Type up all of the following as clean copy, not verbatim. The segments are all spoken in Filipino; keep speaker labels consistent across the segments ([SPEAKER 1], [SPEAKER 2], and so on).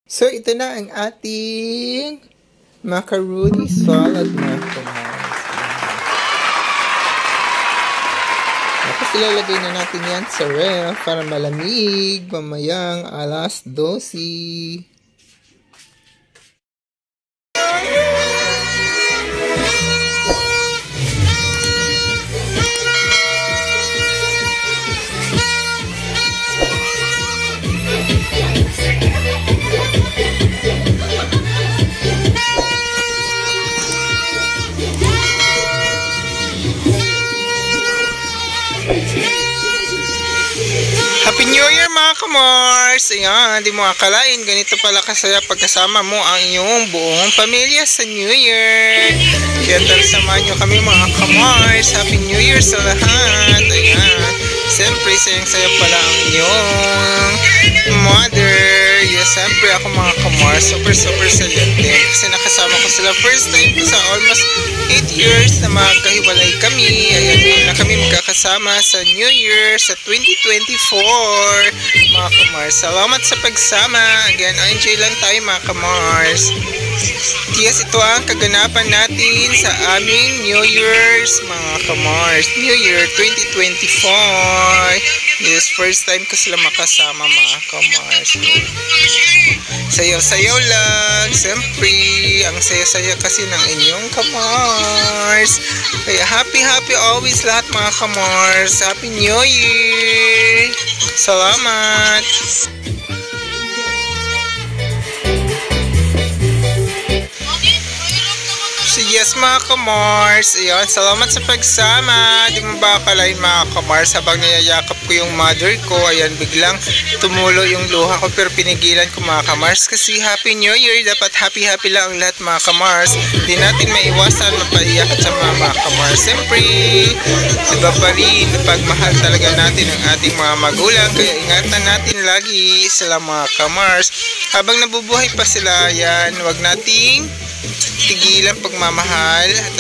[SPEAKER 1] So, ito na ang ating macaroni salad, mga kamars. Tapos ilalagay na natin yan sa ref para malamig mamayang alas 12. Happy New Year mga kamars! Ayan, di mo akalain, ganito pala kasaya pagkasama mo ang iyong buong pamilya sa New Year. Kaya tara samahan nyo kami mga kamars. Happy New Year sa lahat. Ayan, siyempre sayang-saya pala ang iyong mother. Yes, siyempre ako mga kamars, super saya din. Kasi nakasama ko sila first time ko sa almost 8 years na magkahiwalay kami. Ayan, ngayon na kami magkakasama sa New Year sa 2024. Mga kamars, salamat sa pagsama. Again, enjoy lang tayo mga kamars. Yes, ito ang kaganapan natin sa aming New Year's mga kamars. New Year 2024. Yes, first time ko sila makasama mga kamars. Sayaw-sayaw lang. Siyempre, ang saya-saya kasi ng inyong kamars. Kaya happy always lahat mga kamars. Happy New Year! Salamat! So yes mga kamars, ayan, salamat sa pagsama. Di mo ba akalain mga kamars, habang niyayakap ko yung mother ko, ayan, biglang tumulo yung luha ko, pero pinigilan ko mga kamars kasi Happy New Year, dapat happy lang ang lahat mga kamars. Di natin maiwasan mapaiyak sa mga kamars. Siyempre, diba pa rin, pagmahal talaga natin ang ating mga magulang, kaya ingatan natin lagi sila mga kamars. Habang nabubuhay pa sila, ayan, wag nating tigilan pagmamahal at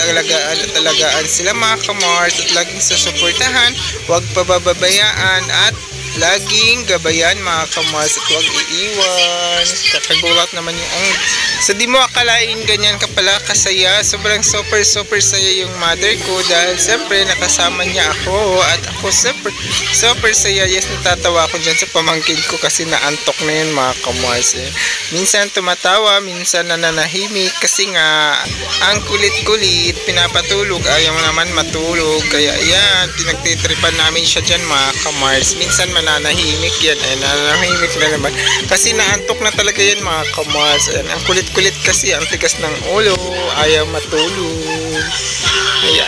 [SPEAKER 1] alagaan sila mga kamars at laging susuportahan, huwag pababayaan at laging gabayan mga kamars at huwag iiwan. Kakagulat naman yung so di mo akalain ganyan ka pala kasaya. Sobrang super saya yung mother ko dahil siyempre nakasama niya ako at ako super saya. Yes, natatawa ako dyan sa pamangkin ko kasi naantok na yun mga kamars. Minsan tumatawa, minsan nananahimik kasi nga ang kulit-kulit, pinapatulog, ayaw naman matulog, kaya yan, pinagtitripan namin siya dyan mga kamars. Minsan mananahimik yan, ay nananahimik na naman kasi naantok na talaga yan mga kamars. Ang kulit-kulit kasi, ang tigas ng ulo, ayaw matulog.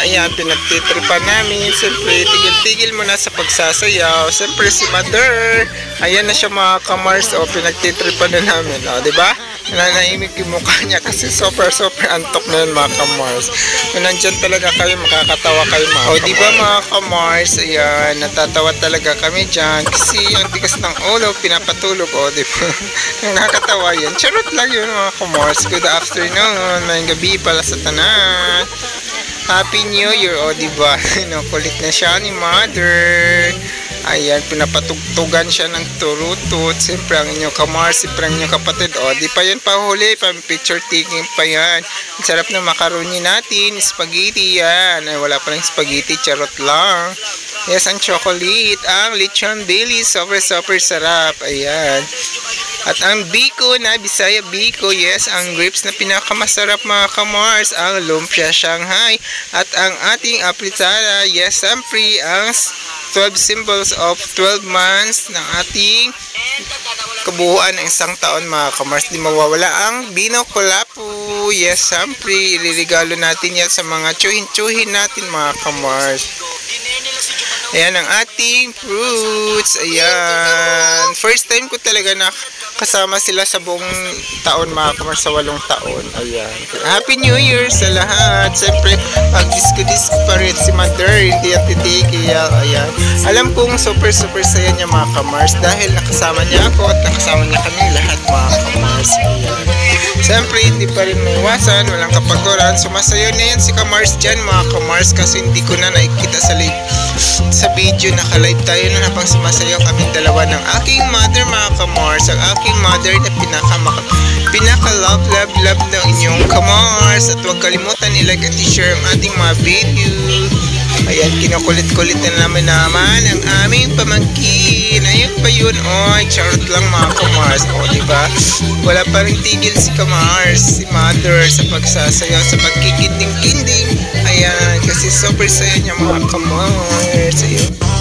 [SPEAKER 1] Ayan, pinagtitripan namin. Siyempre, tigil-tigil mo na sa pagsasayaw. Siyempre, si mother, ayan na siya mga kamars, o pinagtitripan na namin, o, diba? Nananahimik yung mukha niya kasi super antok na yun mga kamars. Kung nandyan talaga kayo, makakatawa kayo mga kamars. O diba mga kamars, ayan, natatawa talaga kami dyan kasi ang tigas ng ulo, pinapatulog, o diba? Nakakatawa yan. Charot lang yun mga kamars. Good afternoon, may gabi pala sa tanan. Happy New Year, o diba? Kulit na siya ni mother. Ayan, pinapatugtugan siya ng turutut. Siyempre ang inyong kamars, siyempre ang inyong kapatid. O, di pa yan pahuli, picture taking pa yan. Ang sarap na macaroni natin, spaghetti yan. Ay, wala pa lang spaghetti, charot lang. Yes, ang chocolate, ang lechon belly, super sarap. Ayan. At ang biko na Bisaya biko, yes, ang grapes na pinakamasarap mga kamars, ang lumpia Shanghai, at ang ating apritada, yes, siyempre ang 12 symbols of 12 months ng ating kabuuan ng isang taon mga kamars. Di mawawala ang Bino Kulapu, yes, siyempre ilirigalo natin yan sa mga tsuhin natin mga kamars. Ayan ang ating fruits. Ayan, first time ko talaga na kasama sila sa buong taon mga kamars, sa 8 taon. Ayan, Happy New Year sa lahat. Siyempre mag-disco pa rin si mother, hindi at titigil. Ayan, alam kong super saya niya mga kamars dahil nakasama niya ako at nakasama niya kami lahat mga kamars. Ayan, Siyempre, hindi pa rin maiwasan, walang kapaguran. Sumasayaw na yan si Kamars dyan mga Kamars kasi hindi ko na nakikita sa video. Naka-live tayo na habang sumasayaw kami dalawa ng aking mother mga Kamars. Ang aking mother na pinaka-love ng inyong Kamars. At huwag kalimutan i-like at i-share ang ating mga video. Ayan, kinukulit-kulit na naman ang aming pamangkin. Ayun ba yun? Oy, charot lang mga Kamars. O, diba? Wala pa rin tigil si Kamars, si mother sa pagsasayaw, sa pagkikinding-kinding. Ayan, kasi super saya niya mga Kamars. Ayun.